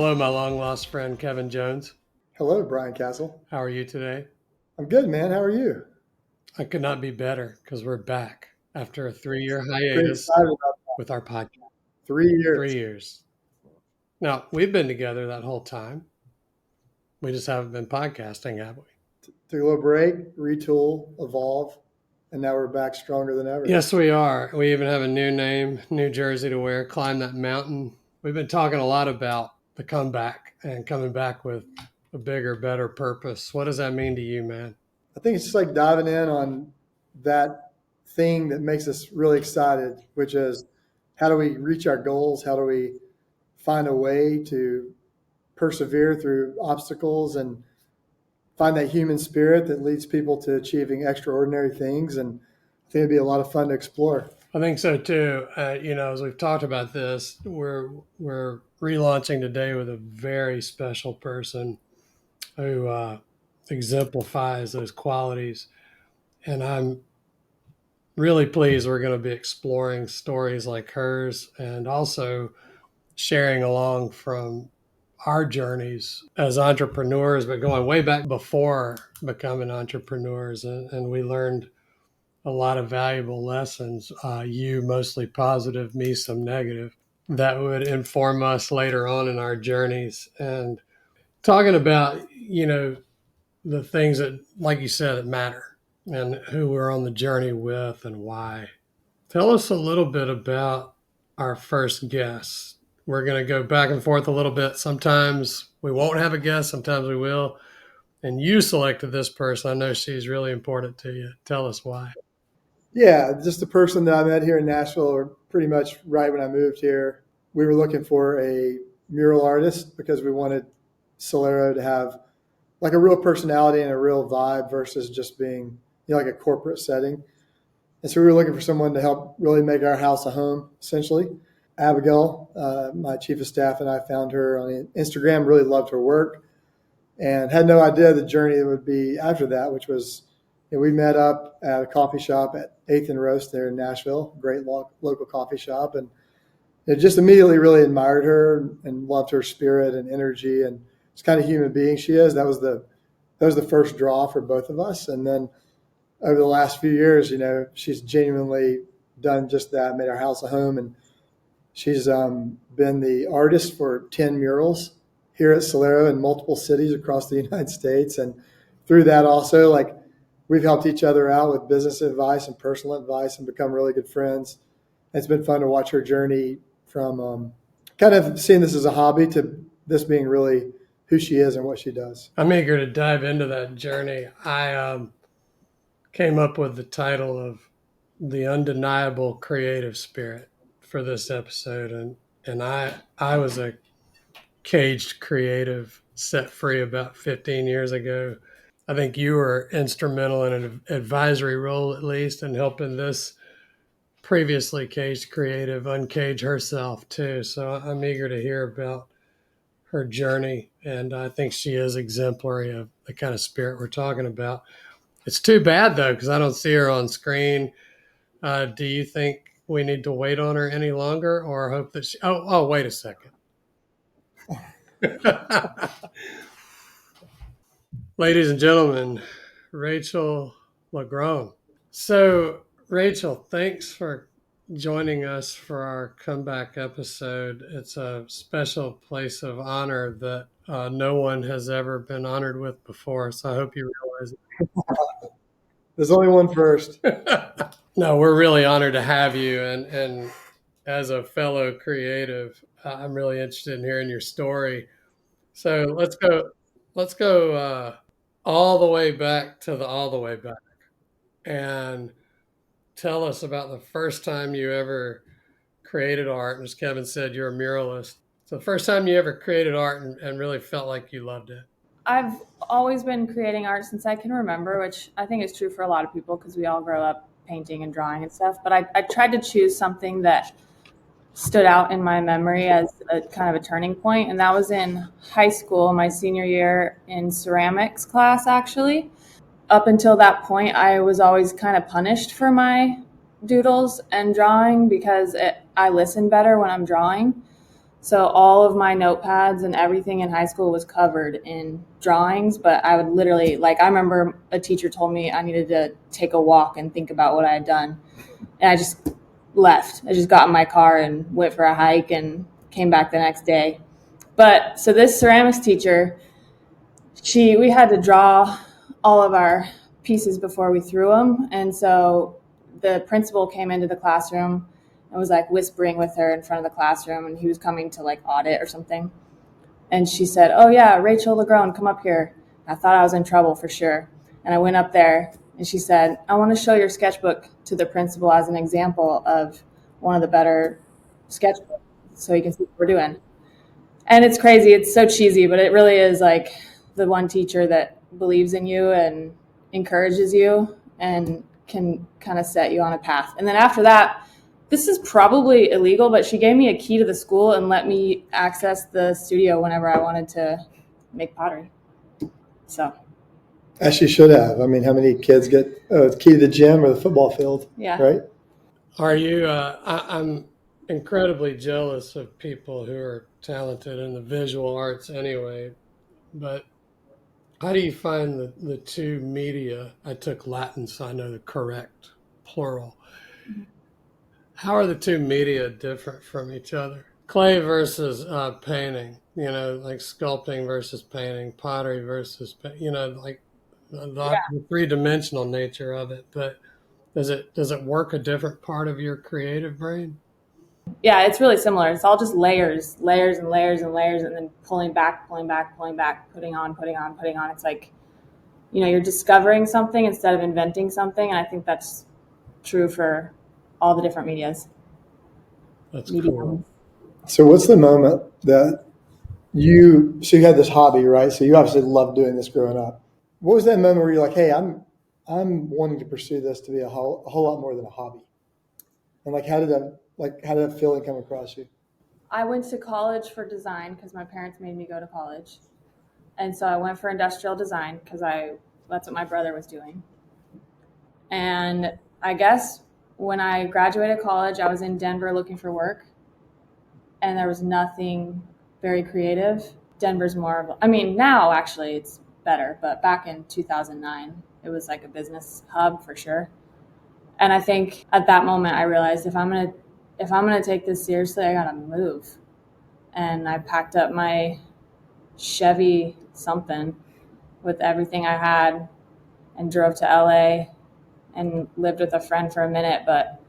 Hello, my long lost friend, Kevin Jones. Hello, Brian Castle. How are you today? I'm good, man. How are you? I could not be better because we're back after a 3 year Pretty hiatus excited about with our podcast. 3 years. 3 years. Now, we've been together that whole time. We just haven't been podcasting, have we? Took a little break, retool, evolve, and now we're back stronger than ever. Yes, we are. We even have a new name, new jersey to wear, Climb That Mountain. We've been talking a lot about the comeback and coming back with a bigger, better purpose. What does that mean to you, man? I think it's just like diving in on that thing that makes us really excited, which is how do we reach our goals? How do we find a way to persevere through obstacles and find that human spirit that leads people to achieving extraordinary things? And I think it'd be a lot of fun to explore. I think so too. As we've talked about this, we're relaunching today with a very special person who exemplifies those qualities, and I'm really pleased we're going to be exploring stories like hers and also sharing along from our journeys as entrepreneurs, but going way back before becoming entrepreneurs, and we learned a lot of valuable lessons, you mostly positive, me some negative, that would inform us later on in our journeys. And talking about, the things that, like you said, that matter and who we're on the journey with and why. Tell us a little bit about our first guest. We're going to go back and forth a little bit. Sometimes we won't have a guest, sometimes we will. And you selected this person. I know she's really important to you. Tell us why. Yeah, just the person that I met here in Nashville, or pretty much right when I moved here. We were looking for a mural artist because we wanted Solero to have like a real personality and a real vibe versus just being, like a corporate setting. And so we were looking for someone to help really make our house a home, essentially. Abigail, my chief of staff, and I found her on Instagram, really loved her work, and had no idea the journey that would be after that, which was, we met up at a coffee shop at 8th and Roast there in Nashville, great local coffee shop, and just immediately really admired her and loved her spirit and energy and this kind of human being she is. That was the first draw for both of us. And then over the last few years, she's genuinely done just that, made our house a home, and she's been the artist for 10 murals here at Solero in multiple cities across the United States. And through that also, like, we've helped each other out with business advice and personal advice and become really good friends. It's been fun to watch her journey from kind of seeing this as a hobby to this being really who she is and what she does. I'm eager to dive into that journey. I came up with the title of The Undeniable Creative Spirit for this episode. And I was a caged creative set free about 15 years ago. I think you were instrumental in an advisory role, at least, in helping this previously caged creative uncage herself too. So I'm eager to hear about her journey. And I think she is exemplary of the kind of spirit we're talking about. It's too bad though, because I don't see her on screen. Do you think we need to wait on her any longer or hope that wait a second. Ladies and gentlemen, Rachel LaGrone. So, Rachel, thanks for joining us for our comeback episode. It's a special place of honor that no one has ever been honored with before. So I hope you realize There's only one first. No, we're really honored to have you. And as a fellow creative, I'm really interested in hearing your story. So let's go all the way back to the all the way back and tell us about the first time you ever created art. And as Kevin said, you're a muralist. So the first time you ever created art and really felt like you loved it. I've always been creating art since I can remember, which I think is true for a lot of people because we all grow up painting and drawing and stuff. But I tried to choose something that stood out in my memory as a kind of a turning point. And that was in high school, my senior year in ceramics class, actually. Up until that point, I was always kind of punished for my doodles and drawing because I listen better when I'm drawing. So all of my notepads and everything in high school was covered in drawings, but I would literally, like, I remember a teacher told me I needed to take a walk and think about what I had done. And I just left. I just got in my car and went for a hike and came back the next day. But so this ceramics teacher, we had to draw all of our pieces before we threw them. And so the principal came into the classroom and was like whispering with her in front of the classroom, and he was coming to like audit or something. And she said, "Oh yeah, Rachel Legrone, come up here." I thought I was in trouble for sure. And I went up there and she said, "I want to show your sketchbook to the principal as an example of one of the better sketchbooks so you can see what we're doing." And it's crazy. It's so cheesy, but it really is like the one teacher that believes in you and encourages you and can kind of set you on a path. And then after that, this is probably illegal, but she gave me a key to the school and let me access the studio whenever I wanted to make pottery. So, As she should have. I mean, how many kids get a key to the gym or the football field, yeah. right? Are you? I'm incredibly jealous of people who are talented in the visual arts anyway. But how do you find the two media? I took Latin, so I know the correct plural. How are the two media different from each other? Clay versus painting, like sculpting versus painting, pottery versus, like the three-dimensional nature of it. But does it work a different part of your creative brain? Yeah, it's really similar. It's all just layers, layers and layers and layers, and then pulling back, pulling back, pulling back, putting on, putting on, putting on. It's like, you're discovering something instead of inventing something. And I think that's true for all the different That's cool. mediums. So what's the moment that you had this hobby, right? So you obviously loved doing this growing up. What was that moment where you're like, hey, I'm wanting to pursue this to be a whole lot more than a hobby? And how did that feeling come across you? I went to college for design because my parents made me go to college. And so I went for industrial design because that's what my brother was doing. And I guess when I graduated college, I was in Denver looking for work, and there was nothing very creative. Denver's more of, I mean, now actually it's better, but back in 2009, it was like a business hub for sure. And I think at that moment I realized if I'm gonna take this seriously, I gotta move. And I packed up my Chevy something with everything I had and drove to LA and lived with a friend for a minute. But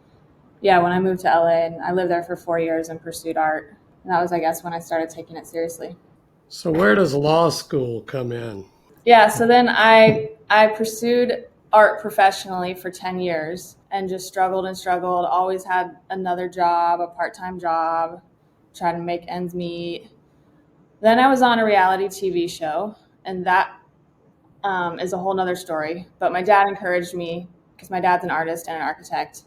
yeah, when I moved to LA, and I lived there for 4 years and pursued art. And that was, I guess, when I started taking it seriously. So where does law school come in? Yeah, so then I pursued art professionally for 10 years and just struggled and struggled, always had another job, a part-time job, trying to make ends meet. Then I was on a reality TV show, and that is a whole nother story. But my dad encouraged me, because my dad's an artist and an architect,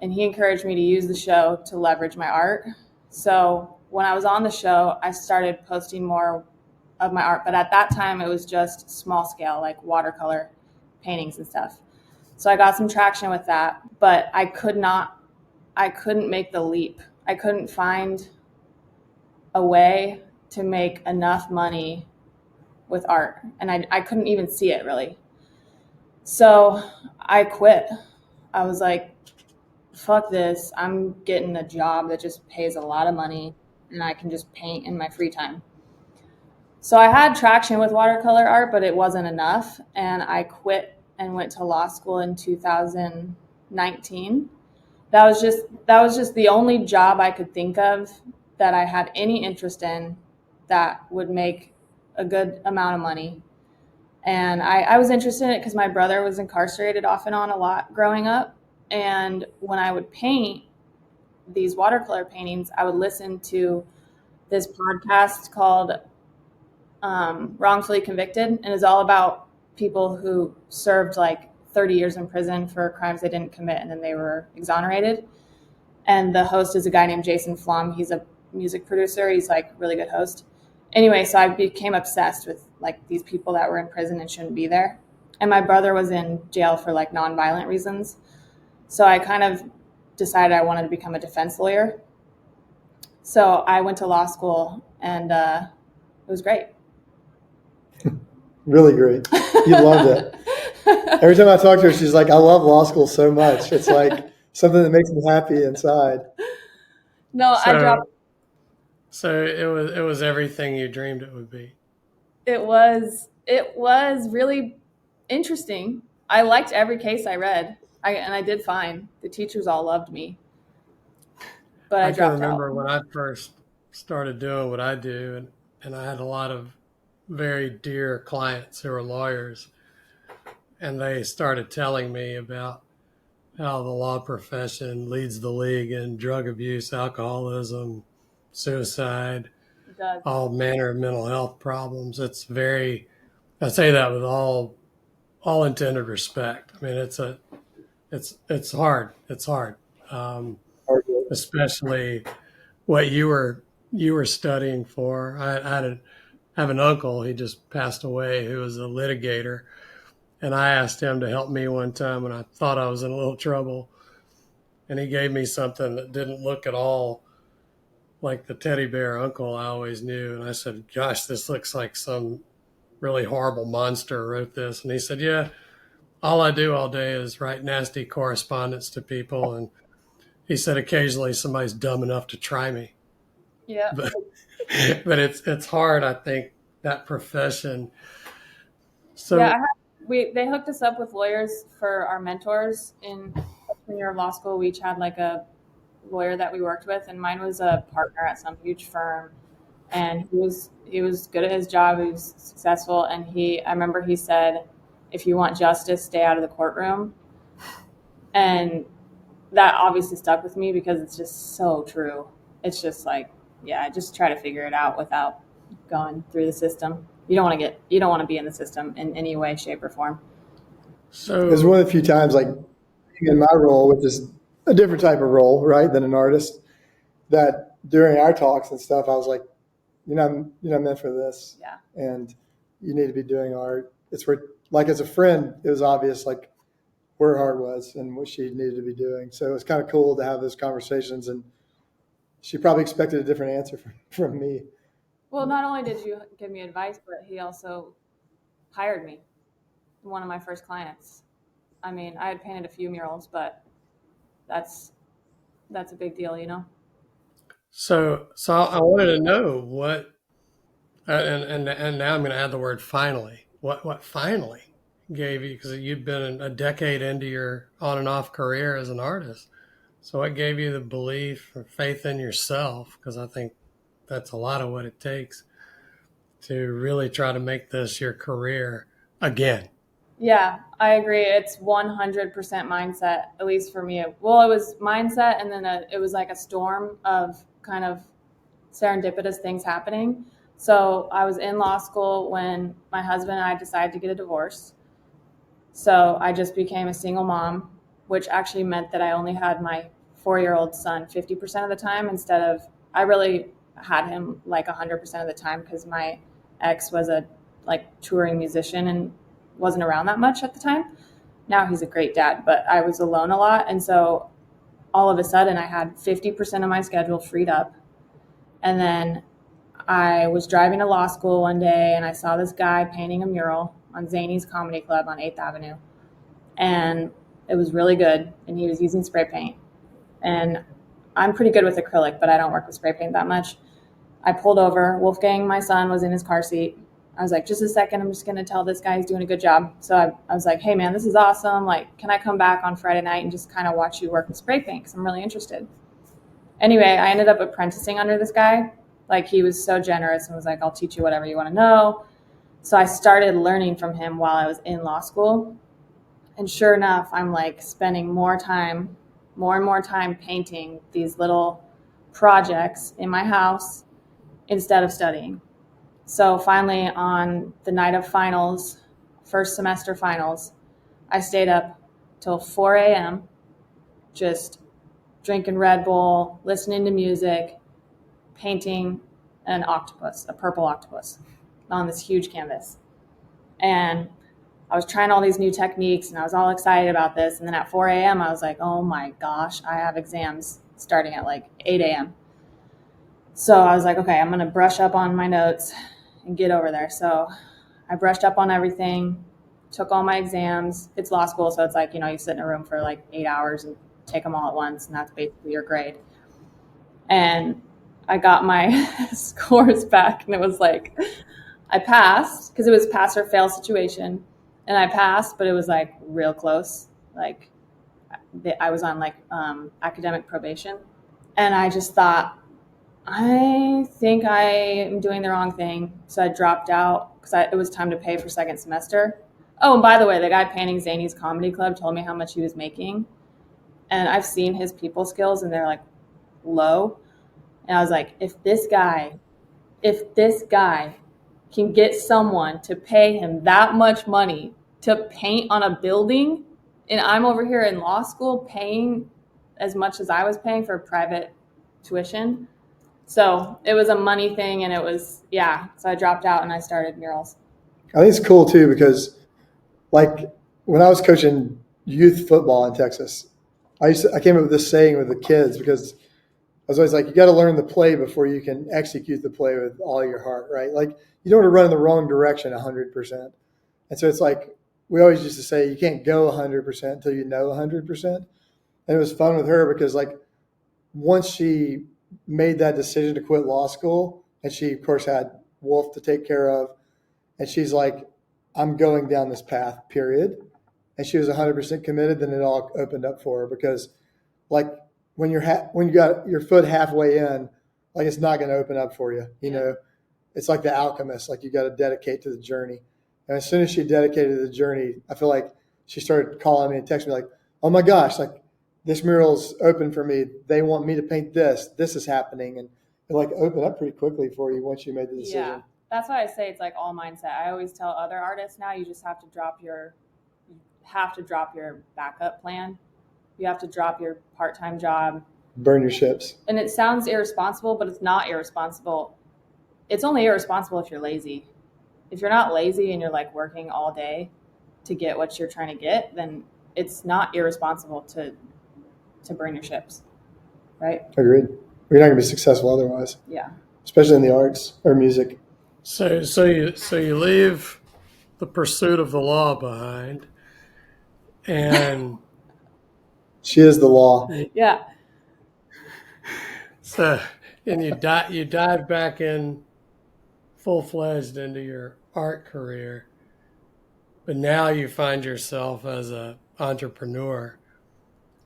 and he encouraged me to use the show to leverage my art. So when I was on the show, I started posting more of my art, but at that time it was just small scale, like watercolor paintings and stuff. So I got some traction with that, but I couldn't make the leap. I couldn't find a way to make enough money with art, and I couldn't even see it really. So I quit. I was like, fuck this. I'm getting a job that just pays a lot of money and I can just paint in my free time. So I had traction with watercolor art, but it wasn't enough. And I quit and went to law school in 2019. That was just the only job I could think of that I had any interest in that would make a good amount of money. And I was interested in it because my brother was incarcerated off and on a lot growing up. And when I would paint these watercolor paintings, I would listen to this podcast called Wrongfully Convicted, and it's all about people who served like 30 years in prison for crimes they didn't commit, and then they were exonerated. And the host is a guy named Jason Flom. He's a music producer. He's like a really good host. Anyway, so I became obsessed with like these people that were in prison and shouldn't be there. And my brother was in jail for like nonviolent reasons. So I kind of decided I wanted to become a defense lawyer. So I went to law school, and it was great. Really great. You loved it. Every time I talk to her, she's like, I love law school so much. It's like something that makes me happy inside. No, I dropped. So so it was everything you dreamed it would be. It was really interesting. I liked every case I read, and I did fine. The teachers all loved me, but I I can dropped out. remember when I first started doing what I do, and I had a lot of very dear clients who are lawyers, and they started telling me about how the law profession leads the league in drug abuse, alcoholism, suicide, It does. all manner of mental health problems. It's very, I say that with all intended respect. I mean, it's hard. It's hard, especially what you were studying for. I have an uncle. He just passed away, who was a litigator, and I asked him to help me one time when I thought I was in a little trouble, and he gave me something that didn't look at all like the teddy bear uncle I always knew. And I said, "Gosh, this looks like some really horrible monster wrote this." And he said, "Yeah, all I do all day is write nasty correspondence to people." And he said, "Occasionally somebody's dumb enough to try me." Yeah. But but it's hard, I think, that profession. Yeah, So they hooked us up with lawyers for our mentors in freshman year of law school. We each had like a lawyer that we worked with, and mine was a partner at some huge firm, and he was good at his job. He was successful, and I remember he said, "If you want justice, stay out of the courtroom," and that obviously stuck with me because it's just so true. It's just like, yeah, just try to figure it out without going through the system. You don't want to be in the system in any way, shape, or form. It's one so of the few times, like in my role, which is a different type of role, right, than an artist, that during our talks and stuff, I was like, you're not meant for this, Yeah. and you need to be doing art. It's where, like, as a friend, it was obvious like where her heart was and what she needed to be doing. So it was kind of cool to have those conversations, and she probably expected a different answer from me. Well, not only did you give me advice, but he also hired me, one of my first clients. I mean, I had painted a few murals, but that's that's a big deal, you know? so I wanted to know what, and now I'm going to add the word finally. What finally gave you, because you've been a decade into your on and off career as an artist. So what gave you the belief or faith in yourself? Because I think that's a lot of what it takes to really try to make this your career again. Yeah, I agree. It's 100% mindset, at least for me. Well, it was mindset, and then it was like a storm of kind of serendipitous things happening. So I was in law school when my husband and I decided to get a divorce. So I just became a single mom, which actually meant that I only had my 4-year-old son 50% of the time instead of, I really had him like 100% of the time because my ex was a like touring musician and wasn't around that much at the time. Now he's a great dad, but I was alone a lot. And so all of a sudden I had 50% of my schedule freed up. And then I was driving to law school one day and I saw this guy painting a mural on Zany's Comedy Club on 8th Avenue. And it was really good. And he was using spray paint. And I'm pretty good with acrylic, but I don't work with spray paint that much. I pulled over. Wolfgang, my son, was in his car seat. I was like, just a second. I'm just going to tell this guy he's doing a good job. So I was like, hey, man, this is awesome. Like, can I come back on Friday night and just kind of watch you work with spray paint? Because I'm really interested. Anyway, I ended up apprenticing under this guy. Like, he was so generous and was like, I'll teach you whatever you want to know. So I started learning from him while I was in law school. And sure enough, I'm like spending more and more time painting these little projects in my house instead of studying. So finally, on the night of finals, first semester finals, I stayed up till 4 a.m. just drinking Red Bull, listening to music, painting an octopus, a purple octopus, on this huge canvas. And I was trying all these new techniques and I was all excited about this. And then at 4 a.m., I was like, oh my gosh, I have exams starting at like 8 a.m. So I was like, okay, I'm going to brush up on my notes and get over there. So I brushed up on everything, took all my exams. It's law school, so it's like, you sit in a room for like 8 hours and take them all at once, and that's basically your grade. And I got my scores back, and it was like, I passed because it was pass or fail situation. And I passed, but it was like real close. Like I was on like academic probation. And I just thought, I think I am doing the wrong thing. So I dropped out because it was time to pay for second semester. Oh, and by the way, the guy painting Zany's Comedy Club told me how much he was making. And I've seen his people skills, and they're like low. And I was like, if this guy can get someone to pay him that much money to paint on a building, and I'm over here in law school paying as much as I was paying for private tuition. So it was a money thing, and it was, yeah. So I dropped out and I started murals. I think it's cool too because, like, when I was coaching youth football in Texas, I came up with this saying with the kids because I was always like, you got to learn the play before you can execute the play with all your heart, right? Like, you don't want to run in the wrong direction 100%. And so it's like, we always used to say, you can't go 100% until you know 100%. And it was fun with her because, like, once she made that decision to quit law school, and she, of course, had Wolf to take care of, and she's like, I'm going down this path, period. And she was 100% committed, then it all opened up for her because, like, when you got your foot halfway in, like, it's not going to open up for you. You know, it's like The Alchemist. Like, you got to dedicate to the journey. And as soon as she dedicated to the journey, I feel like she started calling me and texting me like, oh my gosh, like, this mural's open for me. They want me to paint this. This is happening. And it like opened up pretty quickly for you once you made the decision. Yeah, that's why I say it's like all mindset. I always tell other artists now, you just have to drop your backup plan. You have to drop your part-time job. Burn your ships. And it sounds irresponsible, but it's not irresponsible. It's only irresponsible if you're lazy. If you're not lazy and you're like working all day to get what you're trying to get, then it's not irresponsible to burn your ships, right? Agreed. You're not going to be successful otherwise. Yeah. Especially in the arts or music. So you leave the pursuit of the law behind, and she is the law. Yeah. So, and you dive back in full-fledged into your art career, but now you find yourself as an entrepreneur.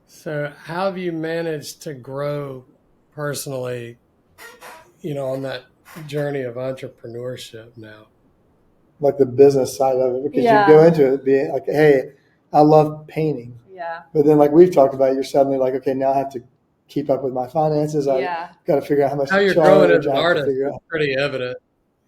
So how have you managed to grow personally, on that journey of entrepreneurship now? Like the business side of it, because you go into it being like, hey, I love painting. Yeah. But then, like we've talked about, you're suddenly like, okay, now I have to keep up with my finances. I got to figure out how much how to you're charge. growing as an artist is pretty evident.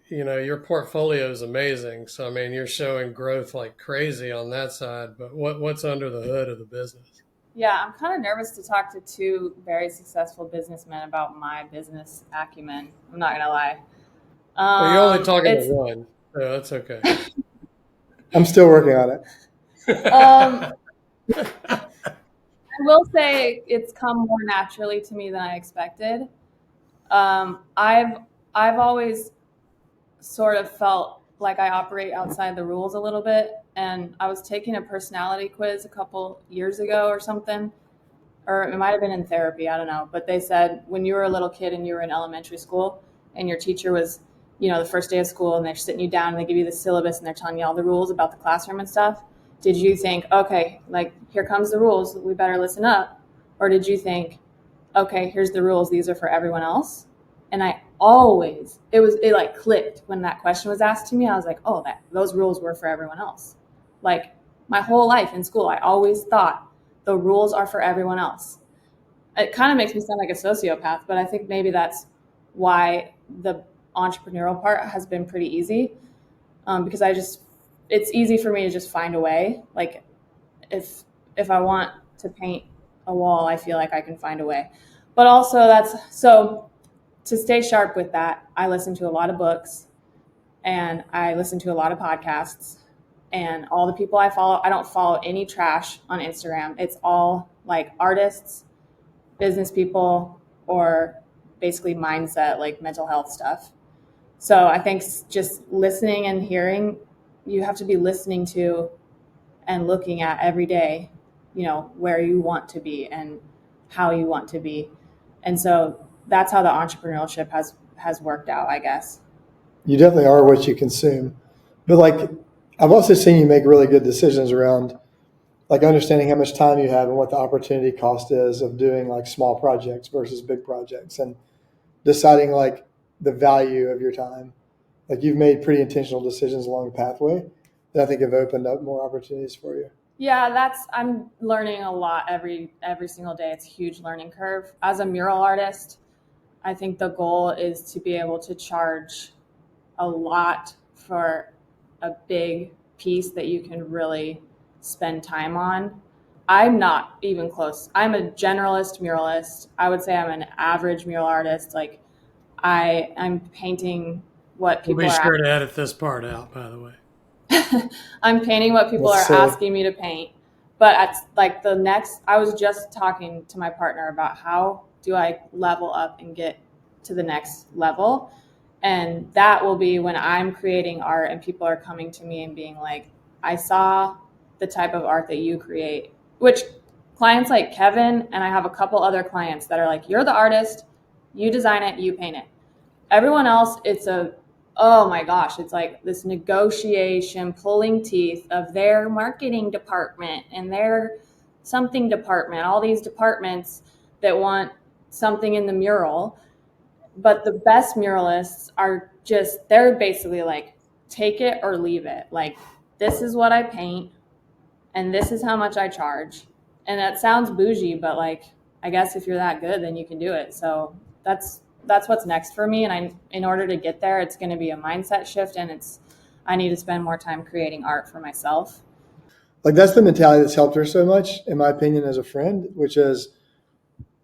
Your portfolio is amazing. So, I mean, you're showing growth like crazy on that side, but what's under the hood of the business? Yeah, I'm kind of nervous to talk to two very successful businessmen about my business acumen. I'm not going to lie. Well, you're only talking to one, so that's okay. I'm still working on it. I will say it's come more naturally to me than I expected. I've always sort of felt like I operate outside the rules a little bit. And I was taking a personality quiz a couple years ago or something, or it might have been in therapy, I don't know. But they said when you were a little kid and you were in elementary school and your teacher was, the first day of school and they're sitting you down and they give you the syllabus and they're telling you all the rules about the classroom and stuff. Did you think, okay, like, here comes the rules, we better listen up? Or did you think, okay, here's the rules, these are for everyone else? And it like clicked when that question was asked to me. I was like, oh, those rules were for everyone else. Like, my whole life in school, I always thought the rules are for everyone else. It kind of makes me sound like a sociopath, but I think maybe that's why the entrepreneurial part has been pretty easy, because it's easy for me to just find a way. Like, if I want to paint a wall, I feel like I can find a way. But also to stay sharp with that, I listen to a lot of books and I listen to a lot of podcasts, and all the people I follow, I don't follow any trash on Instagram. It's all like artists, business people, or basically mindset, like mental health stuff. So I think just listening and hearing, you have to be listening to and looking at every day, where you want to be and how you want to be. And so that's how the entrepreneurship has worked out, I guess. You definitely are what you consume. But like, I've also seen you make really good decisions around like understanding how much time you have and what the opportunity cost is of doing like small projects versus big projects, and deciding like the value of your time. Like you've made pretty intentional decisions along the pathway that I think have opened up more opportunities for you. Yeah, I'm learning a lot every single day. It's a huge learning curve. As a mural artist, I think the goal is to be able to charge a lot for a big piece that you can really spend time on. I'm not even close. I'm a generalist muralist. I would say I'm an average mural artist. Like I'm painting what We'll people be are sure to edit this part out, by the way. I'm painting what people That's are silly. asking me to paint. But at like I was just talking to my partner about how do I level up and get to the next level. And that will be when I'm creating art and people are coming to me and being like, I saw the type of art that you create, which clients like Kevin, and I have a couple other clients that are like, you're the artist, you design it, you paint it. Everyone else, oh my gosh, it's like this negotiation, pulling teeth of their marketing department and their something department, all these departments that want something in the mural. But the best muralists are they're basically like, take it or leave it. Like, this is what I paint and this is how much I charge. And that sounds bougie, but like, I guess if you're that good, then you can do it. So that's what's next for me. And in order to get there, it's going to be a mindset shift, and I need to spend more time creating art for myself. Like that's the mentality that's helped her so much, in my opinion, as a friend, which is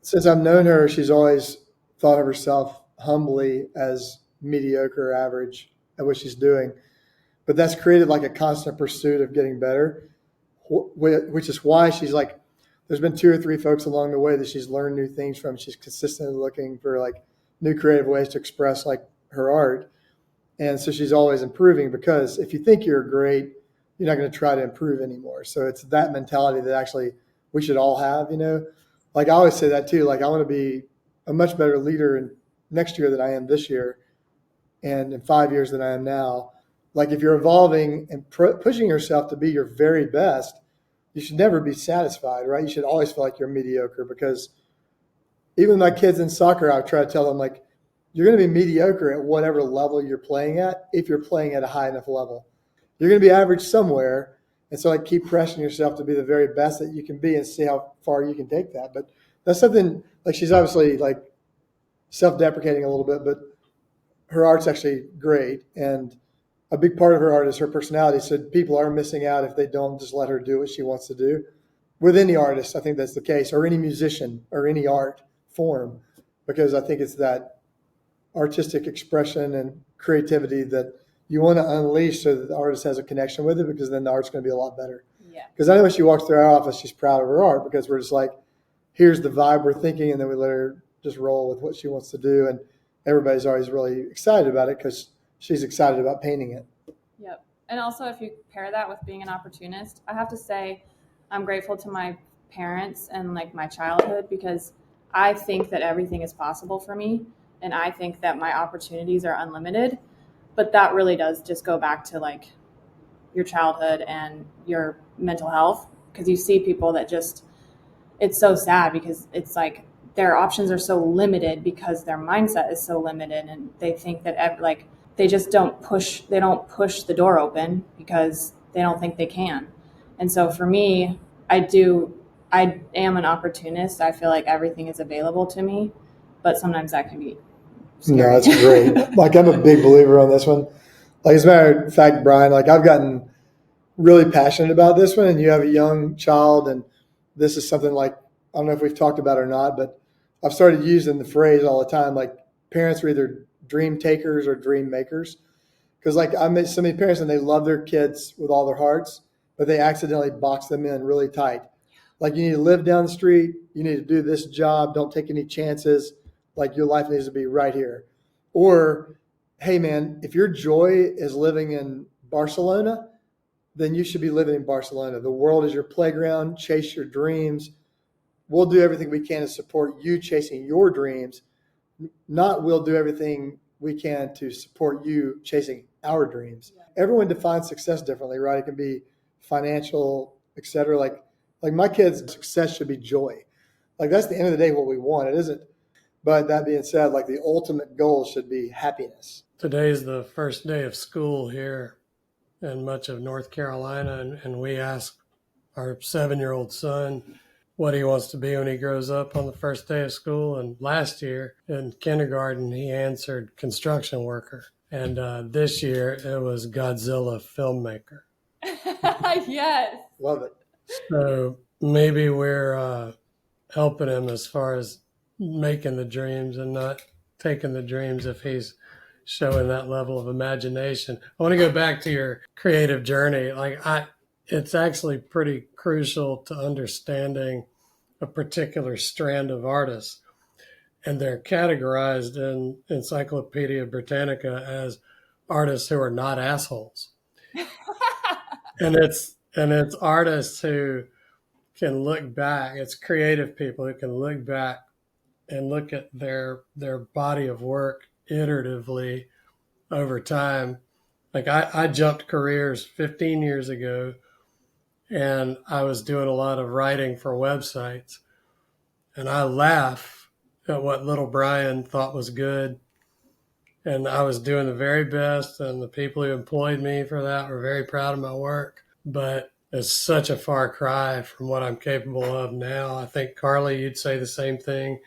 since I've known her, she's always thought of herself humbly as mediocre or average at what she's doing. But that's created like a constant pursuit of getting better, which is why she's like, there's been 2 or 3 folks along the way that she's learned new things from. She's consistently looking for like new creative ways to express like her art. And so she's always improving, because if you think you're great, you're not going to try to improve anymore. So it's that mentality that actually we should all have, like I always say that too. Like I want to be a much better leader in next year than I am this year, and in 5 years than I am now. Like if you're evolving and pushing yourself to be your very best, you should never be satisfied, right? You should always feel like you're mediocre, because even my kids in soccer, I try to tell them like, you're going to be mediocre at whatever level you're playing at, if you're playing at a high enough level. You're going to be average somewhere. And so like keep pressing yourself to be the very best that you can be and see how far you can take that. But that's something like, she's obviously like self-deprecating a little bit, but her art's actually great. And a big part of her art is her personality. So people are missing out if they don't just let her do what she wants to do. With any artist, I think that's the case, or any musician or any art form, because I think it's that artistic expression and creativity that you want to unleash so that the artist has a connection with it, because then the art's going to be a lot better. Yeah. Because I know when she walks through our office, she's proud of her art, because we're just like, here's the vibe we're thinking, and then we let her just roll with what she wants to do. And everybody's always really excited about it because she's excited about painting it. Yep. And also, if you pair that with being an opportunist, I have to say I'm grateful to my parents and like my childhood, because I think that everything is possible for me. And I think that my opportunities are unlimited. But that really does just go back to like your childhood and your mental health, because you see people that it's so sad, because it's like their options are so limited because their mindset is so limited, and they think that they just don't push the door open because they don't think they can. And so for me, I am an opportunist. I feel like everything is available to me, but sometimes that can be scary. No, that's great. Like I'm a big believer on this one. Like as a matter of fact, Brian, like I've gotten really passionate about this one, and you have a young child, and this is something like, I don't know if we've talked about it or not, but I've started using the phrase all the time, like parents are either dream takers or dream makers. Because like I met so many parents and they love their kids with all their hearts, but they accidentally box them in really tight. Like you need to live down the street, you need to do this job, don't take any chances. Like your life needs to be right here. Or, hey man, if your joy is living in Barcelona, then you should be living in Barcelona. The world is your playground. Chase your dreams. We'll do everything we can to support you chasing your dreams. Not we'll do everything we can to support you chasing our dreams. Yeah. Everyone defines success differently, right? It can be financial, et cetera. Like my kids' success should be joy. Like that's the end of the day what we want. It isn't. But that being said, like the ultimate goal should be happiness. Today's the first day of school here in much of North Carolina, and we asked our 7-year-old son what he wants to be when he grows up on the first day of school. And last year in kindergarten, he answered construction worker. And this year it was Godzilla filmmaker. Yes. Love it. So maybe we're helping him as far as making the dreams and not taking the dreams if he's showing that level of imagination. I want to go back to your creative journey. It's actually pretty crucial to understanding a particular strand of artists. And they're categorized in Encyclopedia Britannica as artists who are not assholes. and it's artists who can look back. It's creative people who can look back and look at their body of work iteratively over time. Like I jumped careers 15 years ago, and I was doing a lot of writing for websites, and I laugh at what little Brian thought was good. And I was doing the very best, and the people who employed me for that were very proud of my work. But it's such a far cry from what I'm capable of now. I think, Carly, you'd say the same thing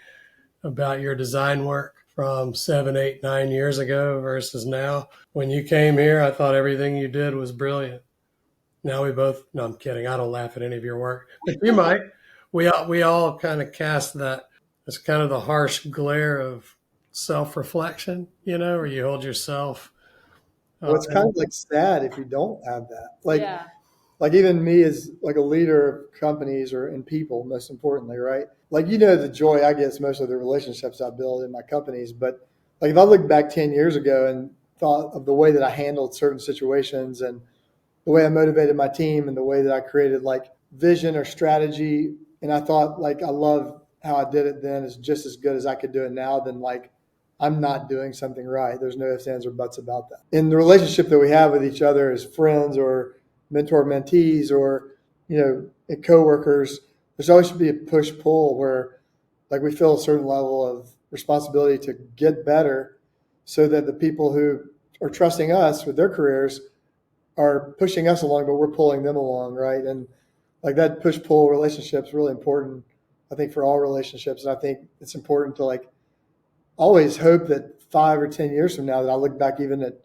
about your design work from 7, 8, 9 years ago versus now. When you came here, I thought everything you did was brilliant. Now no, I'm kidding. I don't laugh at any of your work, but you might. We all kind of cast that. It's kind of the harsh glare of self-reflection, where you hold yourself. Well, it's kind of like sad if you don't have that. Yeah. Like even me as like a leader of companies and people, most importantly, right? Like, the joy I get is mostly the relationships I build in my companies. But like if I look back 10 years ago and thought of the way that I handled certain situations and the way I motivated my team and the way that I created like vision or strategy, and I thought like I love how I did it then is just as good as I could do it now, then like I'm not doing something right. There's no ifs, ands, or buts about that. In the relationship that we have with each other as friends or mentor mentees or, coworkers, there's always should be a push-pull where like we feel a certain level of responsibility to get better so that the people who are trusting us with their careers are pushing us along, but we're pulling them along, right? And like that push-pull relationship is really important, I think, for all relationships. And I think it's important to like always hope that 5 or 10 years from now that I look back even at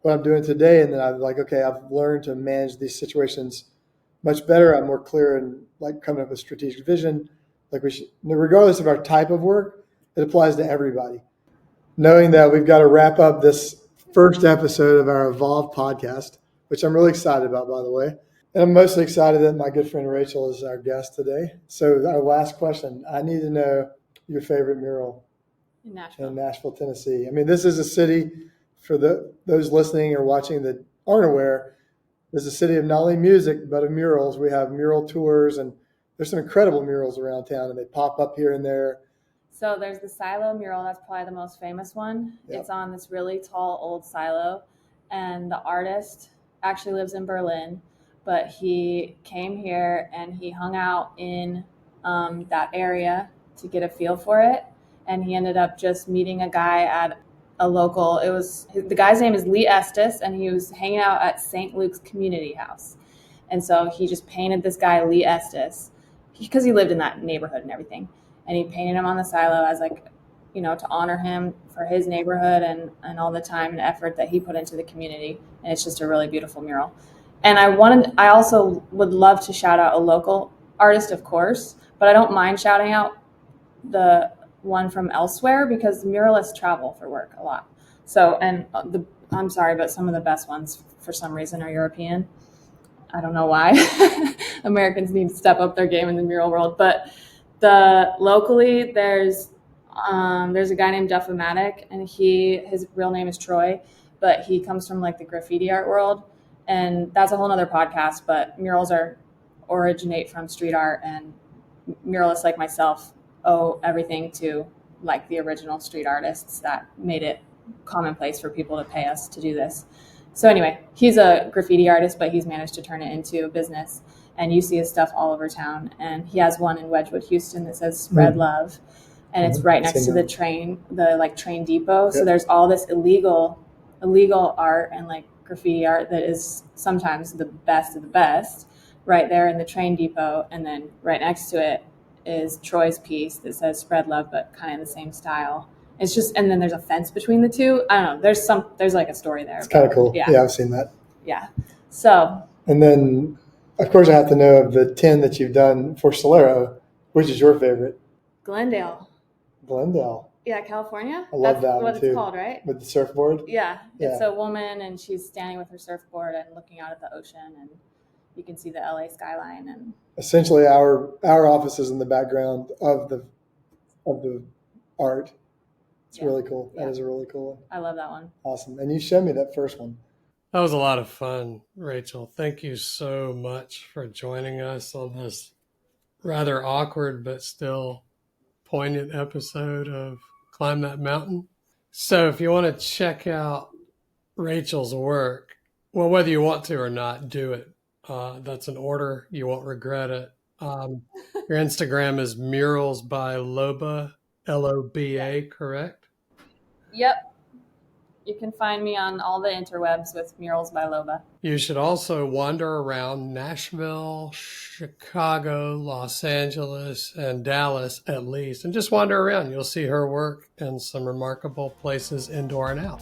what I'm doing today and then I'm like, okay, I've learned to manage these situations much better. I'm more clear and like coming up with strategic vision. Like we should, regardless of our type of work, it applies to everybody. Knowing that we've got to wrap up this first episode of our Evolve podcast, which I'm really excited about, by the way. And I'm mostly excited that my good friend Rachel is our guest today. So our last question, I need to know your favorite mural In Nashville. in Nashville, Tennessee. I mean, this is a city, for those listening or watching that aren't aware, is a city of not only music, but of murals. We have mural tours, and there's some incredible murals around town, and they pop up here and there. So there's the silo mural. That's probably the most famous one. Yep. It's on this really tall old silo, and the artist actually lives in Berlin, but he came here and he hung out in that area to get a feel for it, and he ended up just meeting a guy at a local. The guy's name is Lee Estes, and he was hanging out at St. Luke's Community House, and so he just painted this guy Lee Estes because he lived in that neighborhood and everything. And he painted him on the silo as to honor him for his neighborhood and all the time and effort that he put into the community. And it's just a really beautiful mural. And I also would love to shout out a local artist, of course, but I don't mind shouting out the one from elsewhere because muralists travel for work a lot. So, I'm sorry, but some of the best ones for some reason are European. I don't know why. Americans need to step up their game in the mural world, but locally, there's There's a guy named Duff-O-Matic, and his real name is Troy, but he comes from like the graffiti art world, and that's a whole nother podcast. But murals originate from street art, and muralists like myself owe everything to like the original street artists that made it commonplace for people to pay us to do this. So anyway, he's a graffiti artist, but he's managed to turn it into a business, and you see his stuff all over town. And he has one in Wedgwood, Houston that says "Spread Love," and it's right next to the train depot. So there's all this illegal art and like graffiti art that is sometimes the best of the best right there in the train depot. And then right next to it is Troy's piece that says "Spread Love," but kind of the same style. It's just, and then there's a fence between the two. I don't know. There's like a story there. It's kind of cool. Yeah, I've seen that. Yeah. So. And then, of course, I have to know of the 10 that you've done for Solero, which is your favorite? Glendale. Yeah, California. I love that one what too. It's called, right? With the surfboard. Yeah. It's a woman, and she's standing with her surfboard and looking out at the ocean, and you can see the LA skyline. And essentially, our office is in the background of the art. It's really cool. That is a really cool one. I love that one. Awesome. And you showed me that first one. That was a lot of fun, Rachel. Thank you so much for joining us on this rather awkward but still poignant episode of Climb That Mountain. So if you want to check out Rachel's work, well, whether you want to or not, do it. That's an order. You won't regret it. Your Instagram is Murals by Loba, Loba, correct? Yep. You can find me on all the interwebs with Murals by Loba. You should also wander around Nashville, Chicago, Los Angeles, and Dallas at least, and just wander around. You'll see her work in some remarkable places indoor and out.